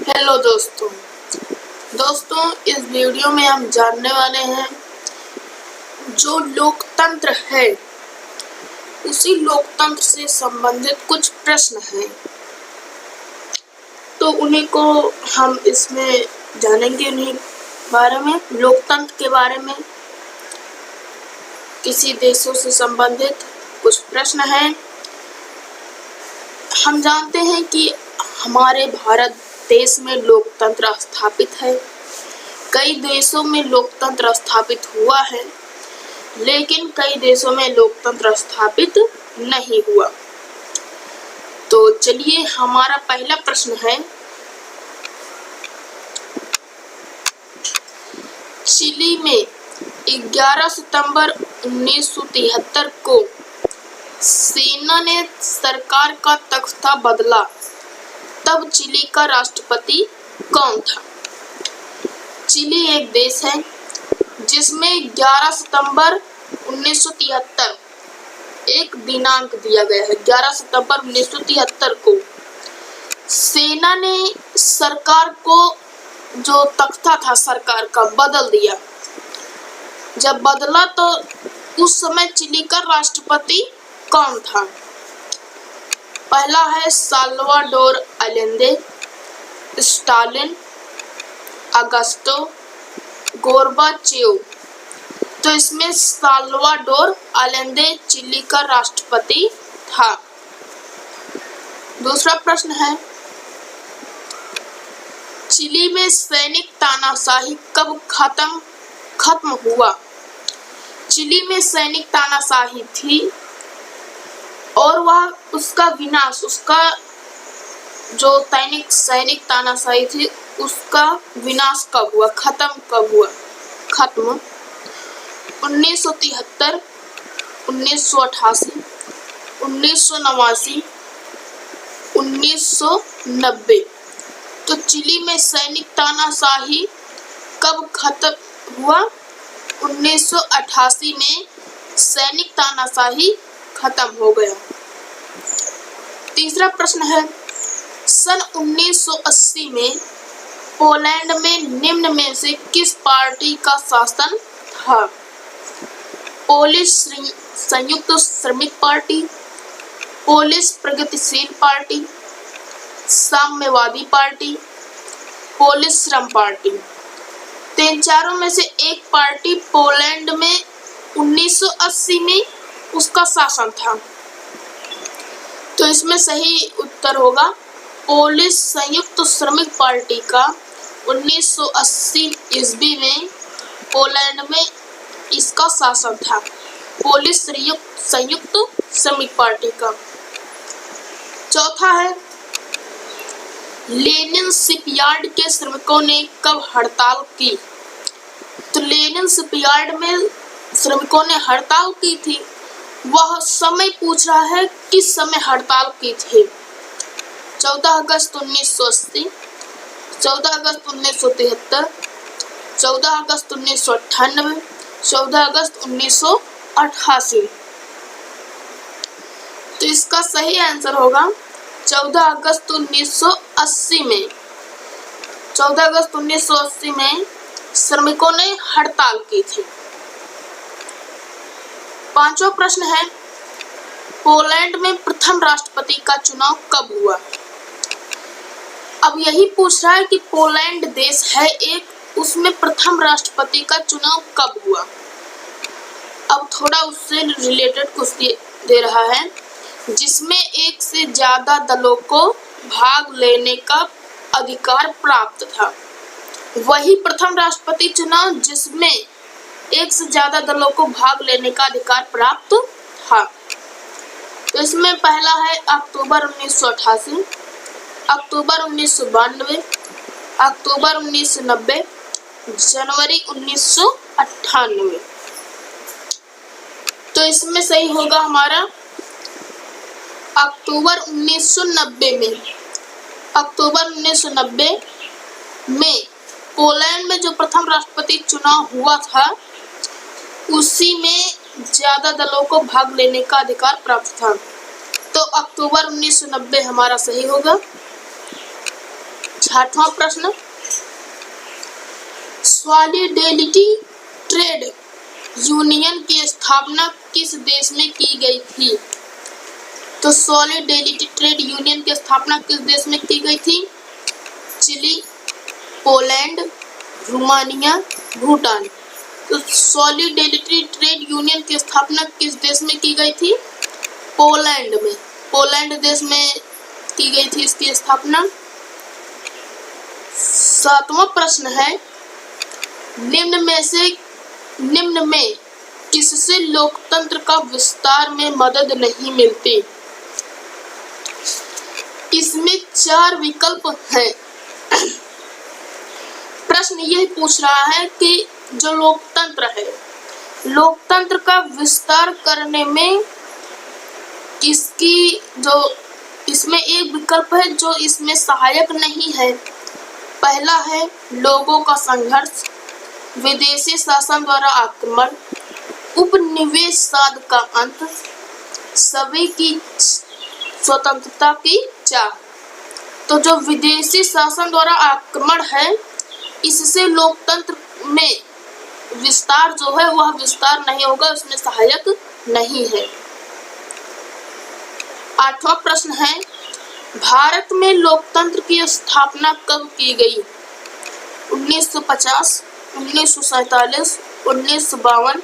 Hello दोस्तों, इस video में हम जानने वाले हैं जो लोकतंत्र है उसी लोकतंत्र से संबंधित कुछ प्रश्न हैं, तो उन्हीं को हम इसमें जानेंगे। उन्हीं बारे में, लोकतंत्र के बारे में, किसी देशों से संबंधित कुछ प्रश्न हैं। हम जानते हैं कि हमारे भारत देश में लोकतंत्र स्थापित है। कई देशों में लोकतंत्र स्थापित हुआ है, लेकिन कई देशों में लोकतंत्र स्थापित नहीं हुआ। तो चलिए, हमारा पहला प्रश्न है, चिली में 11 सितंबर 1973 को सेना ने सरकार का तख्ता बदला, तब चिली का राष्ट्रपति कौन था? चिली एक देश है जिसमें 11 सितंबर 1973 एक दिनांक दिया गया है। 11 सितंबर 1973 को सेना ने सरकार को, जो तख्ता था सरकार का, बदल दिया। जब बदला तो उस समय चिली का राष्ट्रपति कौन था? पहला है Salvador Allende, Stalin, Augusto, Gorbachev. तो इसमें साल्वाडोर अलेंदे चिली का राष्ट्रपति था। दूसरा प्रश्न है, चिली में सैनिक तानाशाही कब खत्म हुआ? चिली में सैनिक तानाशाही थी और वह उसका विनाश, उसका जो सैनिक तानाशाही थी उसका विनाश कब हुआ, खत्म कब हुआ? 1973, 1988, 1989, 1990। तो चिली में सैनिक तानाशाही कब खत्म हुआ? 1988 में सैनिक तानाशाही खत्म हो गया। तीसरा प्रश्न है, सन 1980 में पोलैंड में निम्न में से किस पार्टी का शासन था? पोलिश संयुक्त श्रमिक पार्टी, पोलिश प्रगतिशील पार्टी, साम्यवादी पार्टी, पोलिश श्रम पार्टी। तो इन चारों में से एक पार्टी पोलैंड में 1980 में उसका शासन था। तो इसमें सही उत्तर होगा पोलिश संयुक्त श्रमिक पार्टी का 1980 ईस्वी में पोलैंड में इसका शासन था, पोलिश संयुक्त श्रमिक पार्टी का। चौथा है, लेनिन शिपयार्ड के श्रमिकों ने कब हड़ताल की? तो लेनिन शिपयार्ड में श्रमिकों ने हड़ताल की थी। वह समय पूछ रहा है, किस समय हड़ताल की थी? 14 अगस्त 1980, 14 अगस्त 1973, 14 अगस्त 1998, 14 अगस्त 1988। तो इसका सही आंसर होगा 14 अगस्त 1980 में। 14 अगस्त 1980 में श्रमिकों ने हड़ताल की थी। पांचवा प्रश्न है, पोलैंड में प्रथम राष्ट्रपति का चुनाव कब हुआ? अब यही पूछ रहा है कि पोलैंड देश है एक, उसमें प्रथम राष्ट्रपति का चुनाव कब हुआ। अब थोड़ा उससे रिलेटेड कुछ दे रहा है, जिसमें एक से ज्यादा दलों को भाग लेने का अधिकार प्राप्त था। वही प्रथम राष्ट्रपति चुनाव जिसमें एक से ज्यादा दलों को भाग लेने का अधिकार प्राप्त था। तो इसमें पहला है अक्टूबर 1988, अक्टूबर 1992, अक्टूबर 1990, जनवरी 1998। तो इसमें सही होगा हमारा अक्टूबर 1990 में। अक्टूबर 1990 में पोलैंड में जो प्रथम राष्ट्रपति चुनाव हुआ था उसी में ज्यादा दलों को भाग लेने का अधिकार प्राप्त था। तो अक्टूबर 1990 हमारा सही होगा। 8वां प्रश्न, सॉलिडेरिटी ट्रेड यूनियन की स्थापना किस देश में की गई थी? तो सॉलिडेरिटी ट्रेड यूनियन की स्थापना किस देश में की गई थी? Chile, Poland, Romania, Bhutan. तो सॉलिडेरिटी ट्रेड यूनियन की स्थापना किस देश में की गई थी? पोलैंड में, पोलैंड देश में की गई थी इसकी स्थापना। 7वां प्रश्न है, निम्न में किससे लोकतंत्र का विस्तार में मदद नहीं मिलती? इसमें 4 विकल्प हैं। प्रश्न यह पूछ रहा है कि जो लोकतंत्र है, लोकतंत्र का विस्तार करने में इसकी जो इसमें एक विकल्प है जो इसमें सहायक नहीं है। पहला है लोगों का संघर्ष, विदेशी शासन द्वारा आक्रमण, उपनिवेशवाद का अंत, सभी की स्वतंत्रता की चाह। तो जो विदेशी शासन द्वारा आक्रमण है, इससे लोकतंत्र में विस्तार जो है वह विस्तार नहीं होगा, उसमें सहायक नहीं है। 8वां प्रश्न है, भारत में लोकतंत्र की स्थापना कब की गई? 1950, 1947, 1952,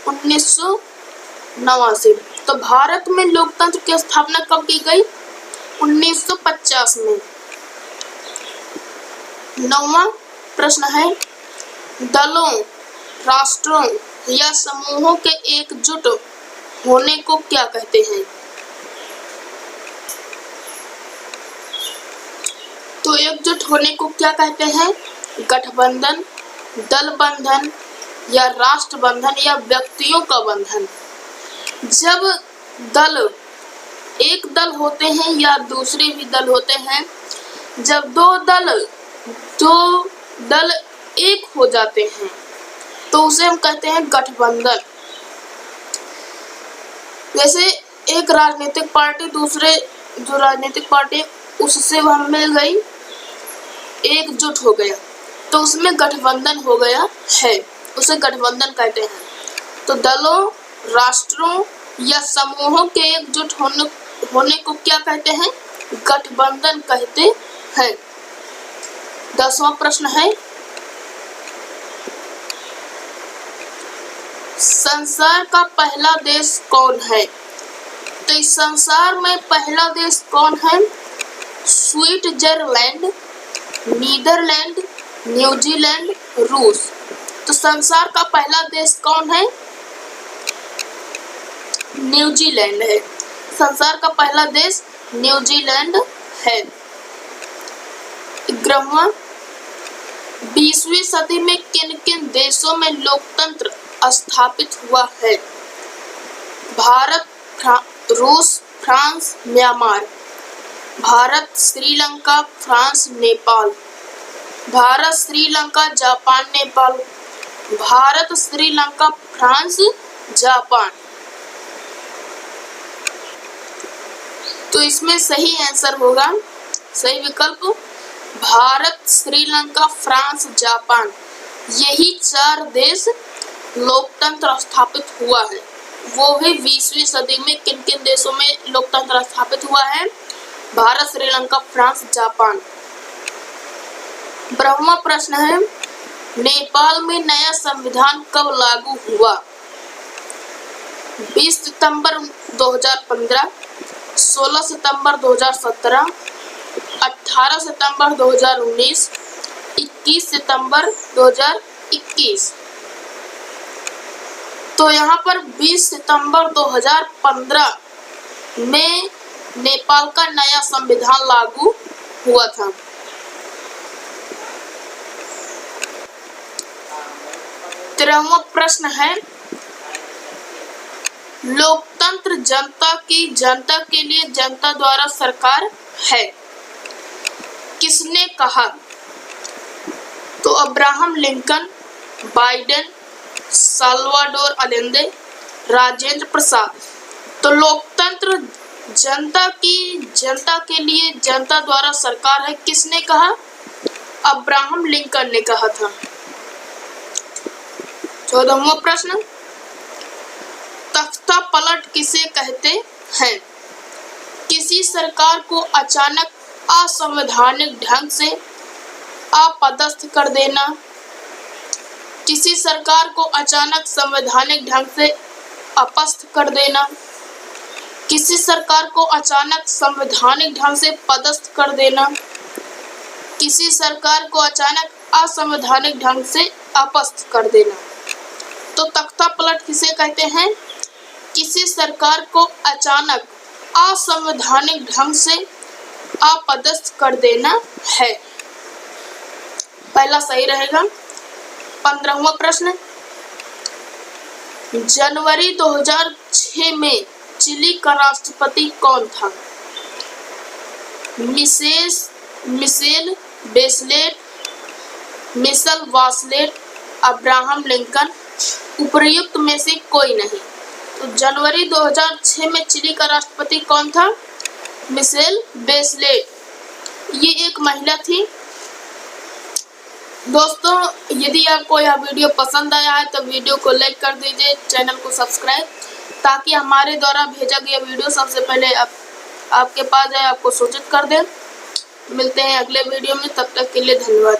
1989। तो भारत में लोकतंत्र की स्थापना कब की गई? 1950 में। 9वां प्रश्न है, दलों, राष्ट्रों या समूहों के एकजुट होने को क्या कहते हैं? तो एकजुट होने को क्या कहते हैं? गठबंधन, दल बंधन या राष्ट्र बंधन या व्यक्तियों का बंधन। जब एक दल होते हैं या दूसरे भी दल होते हैं, जब दो दल एक हो जाते हैं तो उसे हम कहते हैं गठबंधन। जैसे एक राजनीतिक पार्टी दूसरे जो राजनीतिक पार्टी उससे वह मिल गई, एकजुट हो गया, तो उसमें गठबंधन हो गया है, उसे गठबंधन कहते हैं। तो दलों, राष्ट्रों या समूहों के एकजुट होने को क्या कहते हैं? गठबंधन कहते हैं। 10वां प्रश्न है, संसार का पहला देश कौन है? तो इस संसार में पहला देश कौन है? स्विट्जरलैंड, नीदरलैंड, न्यूजीलैंड, रूस। तो संसार का पहला देश कौन है? न्यूजीलैंड है। संसार का पहला देश न्यूजीलैंड है। 11वां, 20वीं सदी में किन किन देशों में लोकतंत्र स्थापित हुआ है? भारत, रूस, France, Myanmar. Bharat, Sri Lanka, France, Nepal. Bharat, Sri Lanka, Japan, Nepal. Bharat, Sri Lanka, France, Japan. तो इसमें सही आंसर होगा, सही विकल्प भारत, श्रीलंका, फ्रांस, जापान। यही 4 देश लोकतंत्र स्थापित हुआ है। वो भी 20वीं सदी में किन किन देशों में लोकतंत्र स्थापित हुआ है? Bharat, Sri Lanka, France, Japan. 12वां प्रश्न है, नेपाल में नया संविधान कब लागू हुआ? 20 सितंबर 2015, 16 सितंबर 2017, 18 सितंबर 2019, 21 सितंबर 2021। तो यहाँ पर 20 सितंबर 2015 में नेपाल का नया संविधान लागू हुआ था। तेरहवां प्रश्न है, लोकतंत्र जनता के लिए जनता द्वारा सरकार है, किसने कहा? तो Abraham Lincoln, Biden, Salvador Allende, Rajendra Prasad. तो लोकतंत्र जनता के लिए जनता द्वारा सरकार है, किसने कहा? अब्राहम लिंकन ने कहा था। 14वां प्रश्न, तख्ता पलट किसे कहते हैं? किसी सरकार को अचानक असंवैधानिक ढंग से अपदस्थ कर देना, किसी सरकार को अचानक संवैधानिक ढंग से अपदस्थ कर देना, किसी सरकार को अचानक संवैधानिक ढंग से पदस्थ कर देना, किसी सरकार को अचानक असंवैधानिक ढंग से अपदस्थ कर देना। तो तख्ता पलट किसे कहते हैं? किसी सरकार को अचानक असंवैधानिक ढंग से अपदस्थ कर देना है। पहला सही रहेगा। 15वां प्रश्न, जनवरी 2006 में चिली का राष्ट्रपति कौन था? मिशेल बेचलेट, मिशेल बाचलेट, अब्राहम लिंकन, उपर्युक्त में से कोई नहीं। तो जनवरी 2006 में चिली का राष्ट्रपति कौन था? मिशेल बेचलेट। ये एक महिला थी। दोस्तों, यदि आपको यह वीडियो पसंद आया है तो वीडियो को लाइक कर दीजिए, चैनल को सब्सक्राइब, ताकि हमारे द्वारा भेजा गया वीडियो सबसे पहले आपके पास जाए, आपको सूचित कर दें। मिलते हैं अगले वीडियो में, तब तक के लिए धन्यवाद।